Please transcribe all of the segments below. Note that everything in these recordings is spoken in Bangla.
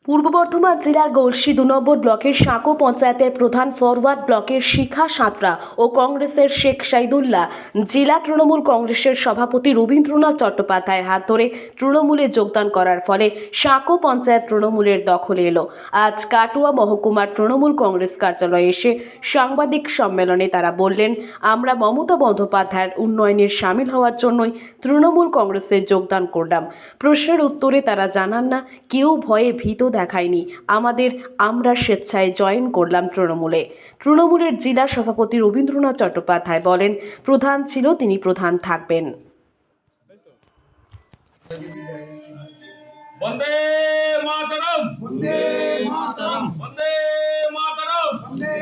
পূর্ব বর্ধমান জেলার গলসি ২ নম্বর ব্লকের সাঁকো পঞ্চায়েতের প্রধান ফরওয়ার্ড ব্লকের শিখা সাঁতরা ও কংগ্রেসের শেখ সাইদুল্লাহ জেলা তৃণমূল কংগ্রেসের সভাপতি রবীন্দ্রনাথ চট্টোপাধ্যায়ের হাত ধরে তৃণমূলে যোগদান করার ফলে সাঁকো পঞ্চায়েত তৃণমূলের দখলে এলো। আজ কাটোয়া মহকুমার তৃণমূল কংগ্রেস কার্যালয়ে এসে সাংবাদিক সম্মেলনে তারা বললেন, আমরা মমতা বন্দ্যোপাধ্যায়ের উন্নয়নের সামিল হওয়ার জন্যই তৃণমূল কংগ্রেসে যোগদান করলাম। প্রশ্নের উত্তরে তারা জানান না কেউ ভয়ে ভীত দেখায়নি আমরা স্বেচ্ছায় জয়েন করলাম তৃণমূলে। তৃণমূলের জেলা সভাপতি রবীন্দ্রনাথ চট্টোপাধ্যায় বলেন, প্রধান ছিল তিনি প্রধান থাকবেন। বন্দে মাতরম, বন্দে মাতরম, বন্দে মাতরম, বন্দে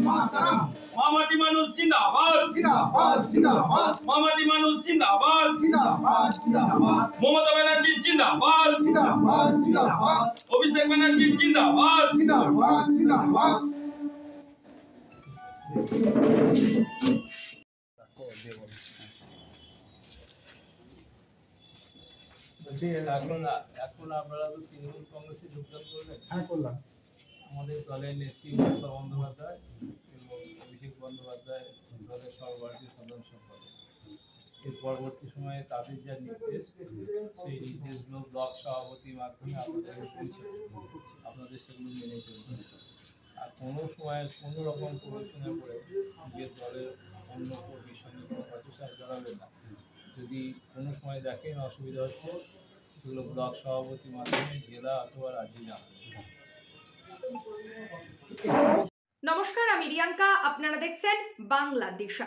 মাতরম। মামাটি মানুষ জিন্দাবাদ, জিন্দাবাদ, জিন্দাবাদ, মামাটি মানুষ জিন্দাবাদ, জিন্দাবাদ, জিন্দাবাদ, মমতা ব্যানার্জি জিন্দাবাদ, জিন্দাবাদ, জিন্দাবাদ, অভিষেক ব্যানার্জি জিন্দাবাদ। জিন্দাবাদ, জিন্দাবাদ। এখন আপনারা তো তৃণমূল কংগ্রেসে যোগদান করলেন। হ্যাঁ, করলাম। আমাদের দলের নেত্রী মমতা বন্দ্যোপাধ্যায় এবং অভিষেক বন্দ্যোপাধ্যায় দলের সর্বভারতীয় সাধারণ সম্পাদক। এর পরবর্তী সময়ে তাদের যা নির্দেশ, সেই নির্দেশগুলো ব্লক সভাপতির মাধ্যমে আপনাদের পৌঁছে আপনাদের সেগুলো মেনে চলতে হবে। আর কোনো সময় কোনো রকম প্ররোচনায় পড়ে নিজের দলের অন্য কর্মীর সঙ্গে কোনো বচসায় জড়াবেন না। যদি কোনো সময় দেখেন অসুবিধা হচ্ছে, সেগুলো ব্লক সভাপতির মাধ্যমে জেলা অথবা রাজ্যে জানাবেন। নমস্কার, আমি রিয়াঙ্কা। আপনারা দেখছেন বাংলা দিশা।